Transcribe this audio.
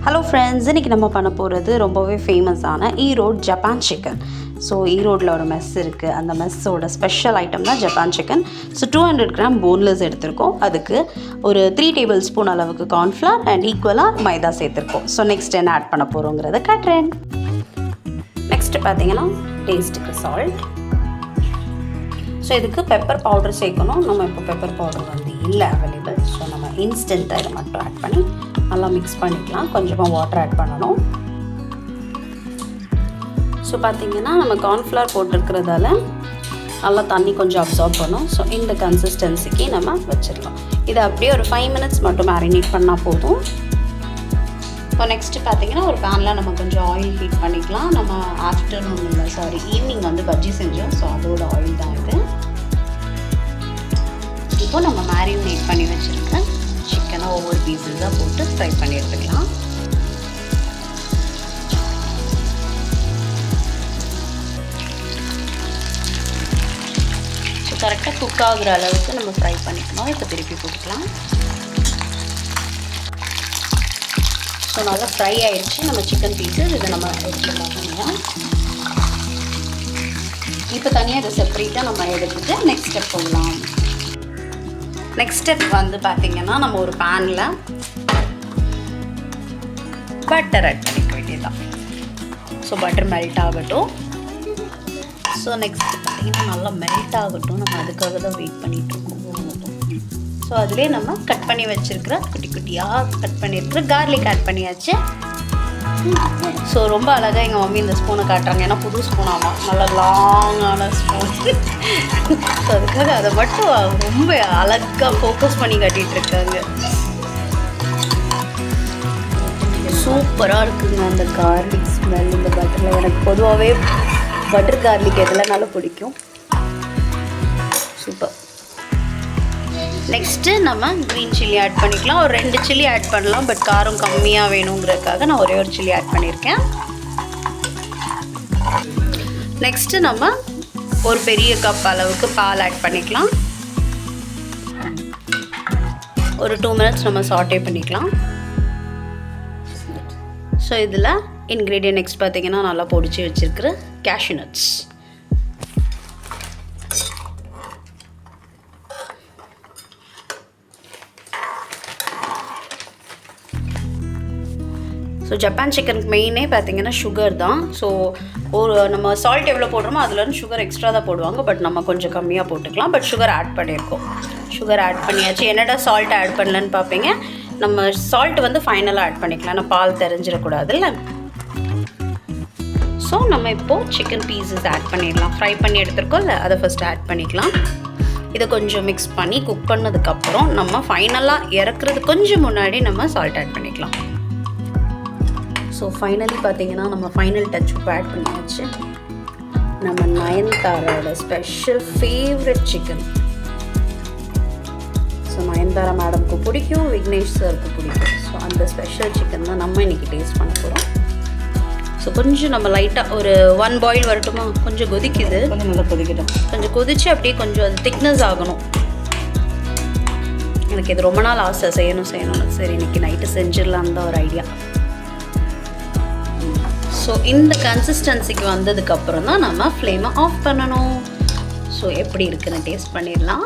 Hello friends, இன்றைக்கி நம்ம பண்ண போகிறது ரொம்பவே ஃபேமஸான ஈரோடு ஜப்பான் சிக்கன். ஸோ ஈரோடில் ஒரு மெஸ் இருக்குது. அந்த மெஸ்ஸோட ஸ்பெஷல் ஐட்டம் தான் Japan chicken. So 200 gram boneless எடுத்திருக்கோம். அதுக்கு ஒரு 3 டேபிள் ஸ்பூன் அளவுக்கு கார்ன்ஃப்ளவர் அண்ட் ஈக்குவலாக மைதா சேர்த்துருக்கோம். ஸோ நெக்ஸ்ட் என்ன ஆட் பண்ண போகிறோங்கிறத காட்டுறேன். நெக்ஸ்ட்டு பார்த்தீங்கன்னா டேஸ்ட்டுக்கு சால்ட். ஸோ இதுக்கு பெப்பர் பவுடர் சேர்க்கணும். நம்ம இப்போ பெப்பர் பவுடர் வந்து இல்லை அவைலபிள். ஸோ நம்ம இன்ஸ்டண்ட்டாக இதை மட்டும் ஆட் பண்ணி நல்லா மிக்ஸ் பண்ணிக்கலாம். கொஞ்சமாக வாட்டர் ஆட் பண்ணணும். ஸோ பார்த்திங்கன்னா நம்ம கார்ன்ஃப்ளவர் போட்டிருக்கிறதால நல்லா தண்ணி கொஞ்சம் அப்சார்ப் பண்ணும். ஸோ இந்த கன்சிஸ்டன்சிக்கு நம்ம வச்சிடலாம். இதை அப்படியே ஒரு 5 மினிட்ஸ் மட்டும் மேரினேட் பண்ணால் போதும். இப்போ நெக்ஸ்ட்டு பார்த்திங்கன்னா ஒரு பேனில் நம்ம கொஞ்சம் ஆயில் ஹீட் பண்ணிக்கலாம். நம்ம ஈவினிங் வந்து பஜ்ஜி செஞ்சோம். ஸோ அதோட ஆயில் தான் இது. இப்போ நம்ம மேரினேட் பண்ணி வச்சுருக்கேன் சிக்கனை ஒவ்வொரு பீஸஸாக போட்டு ஃப்ரை பண்ணி எடுத்துக்கலாம். ஸோ கரெக்டாக குக் ஆகுற அளவுக்கு நம்ம ஃப்ரை பண்ணிக்கணும். இப்போ திருப்பி போட்டுக்கலாம். ஸோ நல்லா ஃப்ரை ஆகிடுச்சு நம்ம சிக்கன் பீஸஸ். இதை நம்ம எடுத்துக்கலாம் தனியாக. இப்போ தனியாக இதை செப்பரேட்டாக நம்ம எடுத்துகிட்டு நெக்ஸ்ட் ஸ்டெப் போகலாம். நெக்ஸ்ட் ஸ்டெப் வந்து பார்த்திங்கன்னா நம்ம ஒரு பேனில் பட்டர் ஆட் பண்ணிக்க வேண்டியதுதான். ஸோ பட்டர் மெல்ட் ஆகட்டும். ஸோ நெக்ஸ்ட் பார்த்திங்கன்னா நல்லா மெல்ட் ஆகட்டும். நம்ம அதுக்காக தான் வெயிட் பண்ணிகிட்ருக்கோம். ஸோ அதிலே நம்ம கட் பண்ணி வச்சுருக்கிற குட்டி குட்டியாக கட் பண்ணியிருக்கிற கார்லிக் ஆட் பண்ணியாச்சு. ஸோ ரொம்ப அழகாக எங்கள் மம்மி இந்த ஸ்பூனை காட்டுறாங்க. ஏன்னா புது ஸ்பூனாமா, நல்லா லாங்கான ஸ்பூன். ஸோ அதுக்காக அதை மட்டும் ரொம்ப அழகாக ஃபோக்கஸ் பண்ணி காட்டிகிட்ருக்காங்க. சூப்பராக இருக்குங்க அந்த கார்லிக் ஸ்மெல் இந்த பட்டரில். எனக்கு பொதுவாகவே பட்டர் கார்லிக் எதுலனாலும் பிடிக்கும். சூப்பர். நெக்ஸ்ட்டு நம்ம க்ரீன் சில்லி ஆட் பண்ணிக்கலாம். ஒரு 2 சில்லி ஆட் பண்ணலாம். பட் காரம் கம்மியாக வேணுங்கிறதுக்காக நான் ஒரே ஒரு சில்லி ஆட் பண்ணியிருக்கேன். நெக்ஸ்ட்டு நம்ம ஒரு பெரிய கப் அளவுக்கு பால் ஆட் பண்ணிக்கலாம். ஒரு 2 மினிட்ஸ் நம்ம சாட்டே பண்ணிக்கலாம். ஸோ இதில் இன்க்ரீடியன்ட் நெக்ஸ்ட் பார்த்திங்கன்னா நல்லா பொடிச்சு வச்சுருக்கிற கேஷ்யூ நட்ஸ். ஸோ ஜப்பான் சிக்கனுக்கு மெயினே பார்த்திங்கன்னா சுகர் தான். ஸோ ஒரு நம்ம சால்ட் எவ்வளோ போடுறோமோ அதுலேருந்து சுகர் எக்ஸ்ட்ரா தான் போடுவாங்க. பட் நம்ம கொஞ்சம் கம்மியாக போட்டுக்கலாம். பட் சுகர் ஆட் பண்ணியிருக்கோம். சுகர் ஆட் பண்ணியாச்சு. என்னடா சால்ட் ஆட் பண்ணலன்னு பார்ப்பீங்க. நம்ம சால்ட் வந்து ஃபைனலாக ஆட் பண்ணிக்கலாம். நான் பால் தெரிஞ்சிடக்கூடாதுல்ல. ஸோ நம்ம இப்போது சிக்கன் பீஸஸ் ஆட் பண்ணிடலாம். ஃப்ரை பண்ணி எடுத்துருக்கோம்ல, அதை ஃபஸ்ட்டு ஆட் பண்ணிக்கலாம். இதை கொஞ்சம் மிக்ஸ் பண்ணி குக் பண்ணதுக்கப்புறம் நம்ம ஃபைனலாக இறக்குறது கொஞ்சம் முன்னாடி நம்ம சால்ட் ஆட் பண்ணிக்கலாம். ஸோ ஃபைனலி பார்த்திங்கன்னா நம்ம ஃபைனல் டச் உப்பு ஆட் பண்ணியாச்சு. நம்ம நயன்தாராவோட special favourite chicken. So Nayanthara மேடம்க்கு பிடிக்கும், விக்னேஷ் சாருக்கு பிடிக்கும். ஸோ அந்த ஸ்பெஷல் சிக்கன் தான் நம்ம இன்றைக்கி டேஸ்ட் பண்ண போகிறோம். ஸோ கொஞ்சம் நம்ம லைட்டாக ஒரு 1 பாயில் வரட்டுமா? கொஞ்சம் கொதிக்குது. கொஞ்சம் நல்லா கொதிக்கட்டும். கொஞ்சம் கொதிச்சு அப்படியே கொஞ்சம் அது திக்னஸ் ஆகணும். எனக்கு இது ரொம்ப நாள் ஆசை செய்யணும்னு. சரி இன்றைக்கி நைட்டு செஞ்சிடலான்னு தான் ஒரு ஐடியா. ஸோ இந்த கன்சிஸ்டன்சிக்கு வந்ததுக்கப்புறம் தான் நம்ம ஃப்ளேமை ஆஃப் பண்ணணும். ஸோ எப்படி இருக்குன்னு டேஸ்ட் பண்ணிடலாம்.